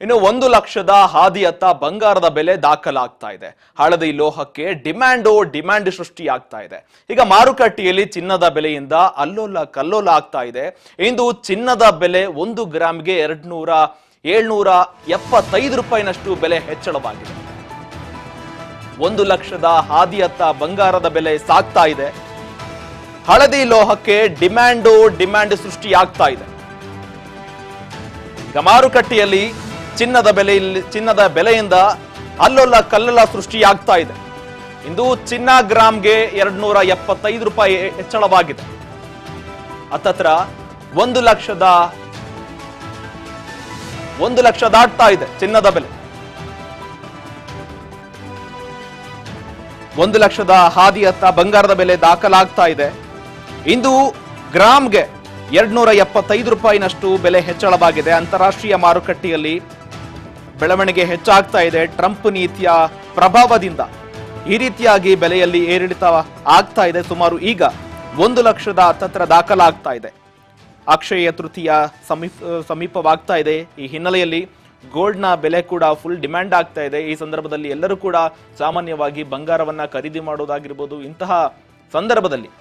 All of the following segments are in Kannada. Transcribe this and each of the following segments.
ಇನ್ನು 1,00,000 ಹಾದಿಯತ್ತ ಬಂಗಾರದ ಬೆಲೆ ದಾಖಲಾಗ್ತಾ ಇದೆ. ಹಳದಿ ಲೋಹಕ್ಕೆ ಡಿಮ್ಯಾಂಡ್ ಸೃಷ್ಟಿಯಾಗ್ತಾ ಇದೆ. ಈಗ ಮಾರುಕಟ್ಟೆಯಲ್ಲಿ ಚಿನ್ನದ ಬೆಲೆಯಿಂದ ಅಲ್ಲೋಲ ಕಲ್ಲೋಲ ಆಗ್ತಾ ಇದೆ. ಇಂದು ಚಿನ್ನದ ಬೆಲೆ 1 ಗ್ರಾಮ್ಗೆ 775 ರೂಪಾಯಿನಷ್ಟು ಬೆಲೆ ಹೆಚ್ಚಳವಾಗಿದೆ. 1,00,000 ಹಾದಿಯತ್ತ ಬಂಗಾರದ ಬೆಲೆ ಸಾಗ್ತಾ ಇದೆ. ಹಳದಿ ಲೋಹಕ್ಕೆ ಡಿಮ್ಯಾಂಡ್ ಸೃಷ್ಟಿಯಾಗ್ತಾ ಇದೆ. ಈಗ ಮಾರುಕಟ್ಟೆಯಲ್ಲಿ ಚಿನ್ನದ ಬೆಲೆಯಿಂದ ಅಲ್ಲೋಲ ಕಲ್ಲೋಲ ಸೃಷ್ಟಿಯಾಗ್ತಾ ಇದೆ. ಇಂದು ಚಿನ್ನ ಗ್ರಾಮ್ಗೆ 275 ರೂಪಾಯಿ ಹೆಚ್ಚಳವಾಗಿದೆ. ಹತ್ತತ್ರ 1 ಲಕ್ಷ ದಾಟ್ತಾ ಇದೆ ಚಿನ್ನದ ಬೆಲೆ. 1,00,000 ಹಾದಿಯತ್ತ ಬಂಗಾರದ ಬೆಲೆ ದಾಖಲಾಗ್ತಾ ಇದೆ. ಇಂದು ಗ್ರಾಮ್ಗೆ 275 ರೂಪಾಯಿನಷ್ಟು ಬೆಲೆ ಹೆಚ್ಚಳವಾಗಿದೆ. ಅಂತಾರಾಷ್ಟ್ರೀಯ ಮಾರುಕಟ್ಟೆಯಲ್ಲಿ ಬೆಳವಣಿಗೆ ಹೆಚ್ಚಾಗ್ತಾ ಇದೆ. ಟ್ರಂಪ್ ನೀತಿಯ ಪ್ರಭಾವದಿಂದ ಈ ರೀತಿಯಾಗಿ ಬೆಲೆಯಲ್ಲಿ ಏರಿಳಿತ ಆಗ್ತಾ ಇದೆ. ಸುಮಾರು ಈಗ 1,00,000 ಹತ್ತತ್ರ ದಾಖಲಾಗ್ತಾ ಇದೆ. ಅಕ್ಷಯ ತೃತೀಯ ಸಮೀಪವಾಗ್ತಾ ಇದೆ. ಈ ಹಿನ್ನೆಲೆಯಲ್ಲಿ ಗೋಲ್ಡ್ನ ಬೆಲೆ ಕೂಡ ಫುಲ್ ಡಿಮ್ಯಾಂಡ್ ಆಗ್ತಾ ಇದೆ. ಈ ಸಂದರ್ಭದಲ್ಲಿ ಎಲ್ಲರೂ ಕೂಡ ಸಾಮಾನ್ಯವಾಗಿ ಬಂಗಾರವನ್ನ ಖರೀದಿ ಮಾಡೋದಾಗಿರ್ಬೋದು. ಇಂತಹ ಸಂದರ್ಭದಲ್ಲಿ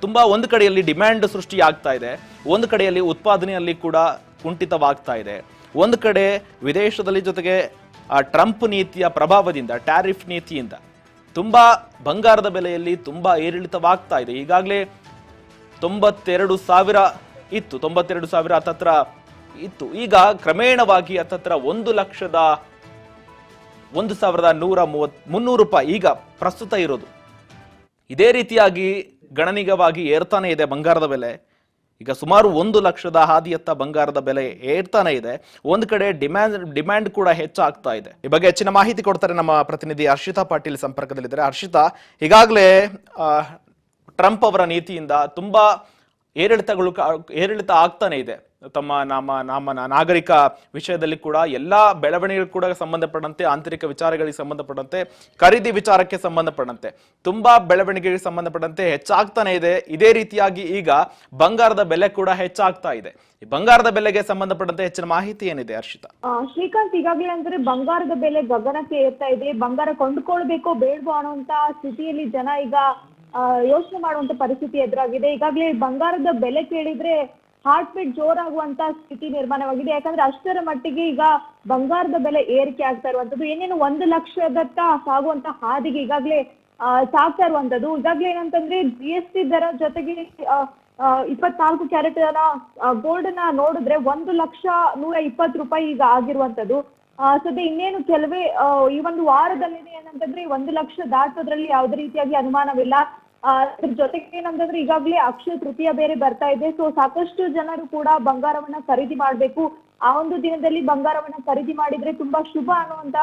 ತುಂಬಾ ಒಂದು ಕಡೆಯಲ್ಲಿ ಡಿಮ್ಯಾಂಡ್ ಸೃಷ್ಟಿ ಆಗ್ತಾ ಇದೆ, ಒಂದು ಕಡೆಯಲ್ಲಿ ಉತ್ಪಾದನೆಯಲ್ಲಿ ಕೂಡ ಕುಂಠಿತವಾಗ್ತಾ ಇದೆ. ಒಂದು ಕಡೆ ವಿದೇಶದಲ್ಲಿ ಜೊತೆಗೆ ಟ್ರಂಪ್ ನೀತಿಯ ಪ್ರಭಾವದಿಂದ, ಟ್ಯಾರಿಫ್ ನೀತಿಯಿಂದ ತುಂಬಾ ಬಂಗಾರದ ಬೆಲೆಯಲ್ಲಿ ತುಂಬಾ ಏರಿಳಿತವಾಗ್ತಾ ಇದೆ. ಈಗಾಗಲೇ 92,000 ಇತ್ತು, 92,000 ಹತ್ತತ್ರ ಇತ್ತು. ಈಗ ಕ್ರಮೇಣವಾಗಿ ಹತ್ತತ್ರ 1,01,300 ರೂಪಾಯಿ ಈಗ ಪ್ರಸ್ತುತ ಇರೋದು. ಇದೇ ರೀತಿಯಾಗಿ ಗಣನೀಯವಾಗಿ ಏರ್ತಾನೆ ಇದೆ ಬಂಗಾರದ ಬೆಲೆ. ಈಗ ಸುಮಾರು 1,00,000 ಹಾದಿಯತ್ತ ಬಂಗಾರದ ಬೆಲೆ ಏರ್ತಾನೆ ಇದೆ. ಒಂದು ಕಡೆ ಡಿಮ್ಯಾಂಡ್ ಕೂಡ ಹೆಚ್ಚಾಗ್ತಾ ಇದೆ. ಈ ಬಗ್ಗೆ ಹೆಚ್ಚಿನ ಮಾಹಿತಿ ಕೊಡ್ತಾರೆ ನಮ್ಮ ಪ್ರತಿನಿಧಿ ಹರ್ಷಿತಾ ಪಾಟೀಲ್ ಸಂಪರ್ಕದಲ್ಲಿದ್ದಾರೆ. ಹರ್ಷಿತಾ, ಈಗಾಗಲೇ ಟ್ರಂಪ್ ಅವರ ನೀತಿಯಿಂದ ತುಂಬಾ ಏರಿಳಿತ ಆಗ್ತಾನೆ ಇದೆ. ತಮ್ಮ ನಮ್ಮ ನಾಗರಿಕ ವಿಷಯದಲ್ಲಿ ಕೂಡ ಎಲ್ಲಾ ಬೆಳವಣಿಗೆಗಳು ಕೂಡ ಸಂಬಂಧಪಟ್ಟಂತೆ, ಆಂತರಿಕ ವಿಚಾರಗಳಿಗೆ ಸಂಬಂಧಪಟ್ಟಂತೆ, ಖರೀದಿ ವಿಚಾರಕ್ಕೆ ಸಂಬಂಧಪಟ್ಟಂತೆ ತುಂಬಾ ಬೆಳವಣಿಗೆಗೆ ಸಂಬಂಧಪಟ್ಟಂತೆ ಹೆಚ್ಚಾಗ್ತಾನೆ ಇದೆ. ಇದೇ ರೀತಿಯಾಗಿ ಈಗ ಬಂಗಾರದ ಬೆಲೆ ಕೂಡ ಹೆಚ್ಚಾಗ್ತಾ ಇದೆ. ಈ ಬಂಗಾರದ ಬೆಲೆಗೆ ಸಂಬಂಧಪಟ್ಟಂತೆ ಹೆಚ್ಚಿನ ಮಾಹಿತಿ ಏನಿದೆ ಹರ್ಷಿತಾ? ಶ್ರೀಕಾಂತ್, ಈಗಾಗಲೇ ಅಂದ್ರೆ ಬಂಗಾರದ ಬೆಲೆ ಗಗನಕ್ಕೆ ಏರ್ತಾ ಇದೆ. ಬಂಗಾರ ಕೊಂಡ್ಕೊಳ್ಬೇಕೋ ಬೇಡವೋ ಅನ್ನುವಂತ ಸ್ಥಿತಿಯಲ್ಲಿ ಜನ ಈಗ ಯೋಚನೆ ಮಾಡುವಂತ ಪರಿಸ್ಥಿತಿ ಎದುರಾಗಿದೆ. ಈಗಾಗಲೇ ಬಂಗಾರದ ಬೆಲೆ ಕೇಳಿದ್ರೆ ಹಾರ್ಟ್ ಬೀಟ್ ಜೋರಾಗುವಂತ ಸ್ಥಿತಿ ನಿರ್ಮಾಣವಾಗಿದೆ. ಯಾಕಂದ್ರೆ ಅಷ್ಟರ ಮಟ್ಟಿಗೆ ಈಗ ಬಂಗಾರದ ಬೆಲೆ ಏರಿಕೆ ಆಗ್ತಾ ಇರುವಂತದ್ದು. ಏನೇನು 1,00,000ದತ್ತ ಸಾಗುವಂತ ಹಾದಿಗೆ ಈಗಾಗಲೇ ಸಾಗ್ತಾ ಇರುವಂತದ್ದು. ಈಗಾಗಲೇ ಏನಂತಂದ್ರೆ GST ದರ ಜೊತೆಗೆ 24 ಕ್ಯಾರೆಟ್ ಗೋಲ್ಡ್ ನ ನೋಡಿದ್ರೆ 1,120,000 ರೂಪಾಯಿ ಈಗ ಆಗಿರುವಂತದ್ದು. ಸದ್ಯ ಇನ್ನೇನು ಕೆಲವೇ ಈ ಒಂದು ವಾರದಲ್ಲಿದೆ. ಏನಂತಂದ್ರೆ 1,00,000 ದಾಟೋದ್ರಲ್ಲಿ ಯಾವುದೇ ರೀತಿಯಾಗಿ ಅನುಮಾನವಿಲ್ಲ. ಅದ್ರ ಜೊತೆಗೆ ಏನಂತಂದ್ರೆ ಈಗಾಗಲೇ ಅಕ್ಷಯ ತೃತೀಯ ಬೇರೆ ಬರ್ತಾ ಇದೆ. ಸೊ ಸಾಕಷ್ಟು ಜನರು ಕೂಡ ಬಂಗಾರವನ್ನ ಖರೀದಿ ಮಾಡ್ಬೇಕು. ಆ ಒಂದು ದಿನದಲ್ಲಿ ಬಂಗಾರವನ್ನ ಖರೀದಿ ಮಾಡಿದ್ರೆ ತುಂಬಾ ಶುಭ ಅನ್ನುವಂತ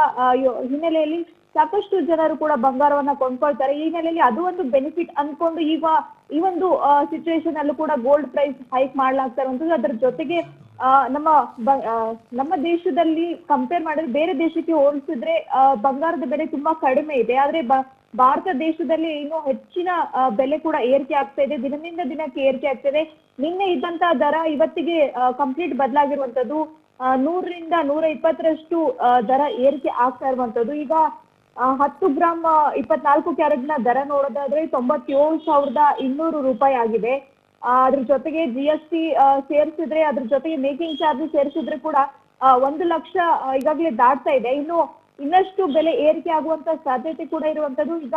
ಹಿನ್ನೆಲೆಯಲ್ಲಿ ಸಾಕಷ್ಟು ಜನರು ಕೂಡ ಬಂಗಾರವನ್ನ ಕೊಂಡ್ಕೊಳ್ತಾರೆ. ಈ ಹಿನ್ನೆಲೆಯಲ್ಲಿ ಅದು ಒಂದು ಬೆನಿಫಿಟ್ ಅನ್ಕೊಂಡು ಈಗ ಈ ಒಂದು ಸಿಚುವೇಶನ್ ಅಲ್ಲೂ ಕೂಡ ಗೋಲ್ಡ್ ಪ್ರೈಸ್ ಹೈಕ್ ಮಾಡ್ಲಾಗ್ತಾ ಇರುವಂತದ್ದು. ಅದರ ಜೊತೆಗೆ ನಮ್ಮ ದೇಶದಲ್ಲಿ ಕಂಪೇರ್ ಮಾಡಿದ್ರೆ ಬೇರೆ ದೇಶಕ್ಕೆ ಹೋಲಿಸಿದ್ರೆ ಬಂಗಾರದ ಬೆಲೆ ತುಂಬಾ ಕಡಿಮೆ ಇದೆ. ಆದ್ರೆ ಭಾರತ ದೇಶದಲ್ಲಿ ಇನ್ನೂ ಹೆಚ್ಚಿನ ಬೆಲೆ ಕೂಡ ಏರಿಕೆ ಆಗ್ತಾ ಇದೆ. ದಿನದಿಂದ ದಿನಕ್ಕೆ ಏರಿಕೆ ಆಗ್ತಿದೆ. ನಿನ್ನೆ ಇದ್ದಂತ ದರ ಇವತ್ತಿಗೆ ಕಂಪ್ಲೀಟ್ ಬದಲಾಗಿರುವಂತದ್ದು. 100ರಿಂದ 120ರಷ್ಟು ದರ ಏರಿಕೆ ಆಗ್ತಾ ಇರುವಂತದ್ದು. ಈಗ 10 ಗ್ರಾಮ್ 24 ಕ್ಯಾರೆಟ್ ನ ದರ ನೋಡೋದಾದ್ರೆ 97,200 ರೂಪಾಯಿ ಆಗಿದೆ. ಅದ್ರ ಜೊತೆಗೆ GST ಸೇರಿಸಿದ್ರೆ, ಅದ್ರ ಜೊತೆಗೆ ಮೇಕಿಂಗ್ ಚಾರ್ಜ್ ಸೇರಿಸಿದ್ರೆ ಕೂಡ 1,00,000 ಈಗಾಗಲೇ ದಾಟ್ತಾ ಇದೆ. ಇನ್ನಷ್ಟು ಬೆಲೆ ಏರಿಕೆ ಆಗುವಂತ ಸಾಧ್ಯತೆ ಕೂಡ ಇರುವಂತದ್ದು. ಈಗ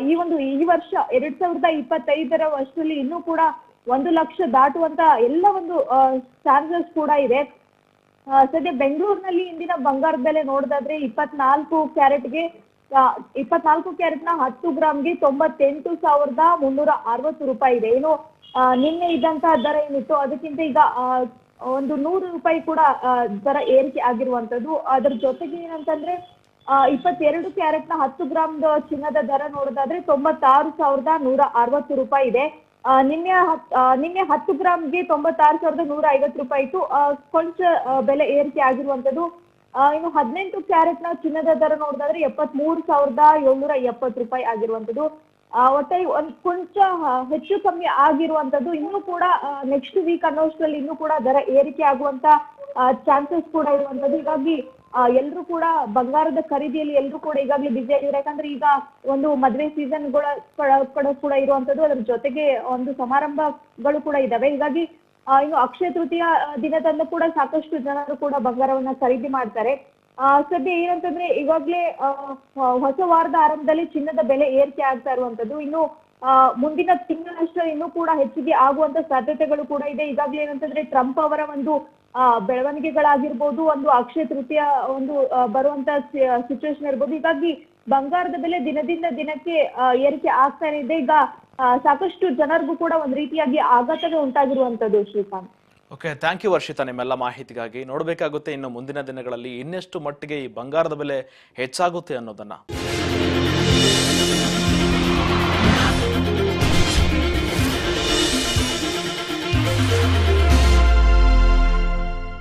ಈ ವರ್ಷ 2025ರ ವರ್ಷದಲ್ಲಿ ಇನ್ನೂ ಕೂಡ 1,00,000 ದಾಟುವಂತ ಎಲ್ಲ ಒಂದು ಚಾನ್ಸಸ್ ಕೂಡ ಇದೆ. ಸದ್ಯ ಬೆಂಗಳೂರಿನಲ್ಲಿ ಇಂದಿನ ಬಂಗಾರದ ಬೆಲೆ ನೋಡೋದಾದ್ರೆ 24 ಕ್ಯಾರೆಟ್ನ 10 ಗ್ರಾಮ್ಗೆ 98,360 ರೂಪಾಯಿ ಇದೆ. ಏನು ನಿನ್ನೆ ಇದ್ದಂತಹ ದರ ಏನಿತ್ತು ಅದಕ್ಕಿಂತ ಈಗ ಒಂದು 100 ರೂಪಾಯಿ ಕೂಡ ದರ ಏರಿಕೆ ಆಗಿರುವಂತದ್ದು. ಅದರ ಜೊತೆಗೆ ಏನಂತಂದ್ರೆ 22 ಕ್ಯಾರೆಟ್ನ 10 ಗ್ರಾಮ್ ಚಿನ್ನದ ದರ ನೋಡೋದಾದ್ರೆ 96,160 ರೂಪಾಯಿ ಇದೆ. ನಿನ್ನೆ 10 ಗ್ರಾಮ್ಗೆ 96,150 ರೂಪಾಯಿ ಇತ್ತು. ಕೊಂಚ ಬೆಲೆ ಏರಿಕೆ ಆಗಿರುವಂತದ್ದು. ಇನ್ನು 18 ಕ್ಯಾರೆಟ್ನ ಚಿನ್ನದ ದರ ನೋಡೋದಾದ್ರೆ 73,770 ರೂಪಾಯಿ ಆಗಿರುವಂತದ್ದು. ಒಟ್ಟಾಗಿ ಕೊಂಚ ಹೆಚ್ಚು ಕಮ್ಮಿ ಆಗಿರುವಂತದ್ದು. ಇನ್ನೂ ಕೂಡ ನೆಕ್ಸ್ಟ್ ವೀಕ್ ಅನ್ನೋಷ್ಟರಲ್ಲಿ ಇನ್ನೂ ಕೂಡ ದರ ಏರಿಕೆ ಆಗುವಂತ ಚಾನ್ಸಸ್ ಕೂಡ ಇರುವಂತದ್ದು. ಹೀಗಾಗಿ ಎಲ್ಲರೂ ಕೂಡ ಬಂಗಾರದ ಖರೀದಿಯಲ್ಲಿ ಎಲ್ಲರೂ ಕೂಡ ಈಗಾಗಲೇ ಬ್ಯುಸಿ ಆಗಿದ್ದಾರೆ. ಯಾಕಂದ್ರೆ ಈಗ ಒಂದು ಮದುವೆ ಸೀಸನ್ ಕೂಡ ಇರುವಂತದ್ದು, ಅದ್ರ ಜೊತೆಗೆ ಒಂದು ಸಮಾರಂಭಗಳು ಕೂಡ ಇದಾವೆ. ಹೀಗಾಗಿ ಇನ್ನು ಅಕ್ಷಯ ತೃತೀಯ ದಿನದಂದು ಕೂಡ ಸಾಕಷ್ಟು ಜನರು ಕೂಡ ಬಂಗಾರವನ್ನ ಖರೀದಿ ಮಾಡ್ತಾರೆ. ಸದ್ಯ ಏನಂತಂದ್ರೆ ಈಗಾಗ್ಲೇ ಹೊಸ ವಾರದ ಆರಂಭದಲ್ಲಿ ಚಿನ್ನದ ಬೆಲೆ ಏರಿಕೆ ಆಗ್ತಾ ಇರುವಂತದ್ದು. ಇನ್ನು ಮುಂದಿನ ತಿಂಗಳಷ್ಟು ಇನ್ನೂ ಕೂಡ ಹೆಚ್ಚಿಗೆ ಆಗುವಂತ ಸಾಧ್ಯತೆಗಳು ಕೂಡ ಇದೆ. ಈಗಾಗಲೇ ಏನಂತಂದ್ರೆ ಟ್ರಂಪ್ ಅವರ ಒಂದು ಬೆಳವಣಿಗೆಗಳಾಗಿರ್ಬೋದು, ಒಂದು ಅಕ್ಷಯ ತೃತೀಯ ಒಂದು ಬರುವಂತ ಸಿಚುವೇಶನ್ ಇರ್ಬೋದು. ಹೀಗಾಗಿ ಬಂಗಾರದ ಬೆಲೆ ದಿನದಿಂದ ದಿನಕ್ಕೆ ಏರಿಕೆ ಆಗ್ತಾನೆ ಇದೆ. ಈಗ ಸಾಕಷ್ಟು ಜನರಿಗೂ ಕೂಡ ಒಂದ್ ರೀತಿಯಾಗಿ ಆಘಾತವೇ ಉಂಟಾಗಿರುವಂತದ್ದು. Srikanth, okay, thank you Varshitha ನಿಮ್ಮೆಲ್ಲ ಮಾಹಿತಿಗಾಗಿ. ನೋಡಬೇಕಾಗುತ್ತೆ ಇನ್ನು ಮುಂದಿನ ದಿನಗಳಲ್ಲಿ ಇನ್ನೆಷ್ಟು ಮಟ್ಟಿಗೆ ಈ ಬಂಗಾರದ ಬೆಲೆ ಹೆಚ್ಚಾಗುತ್ತೆ ಅನ್ನೋದನ್ನ.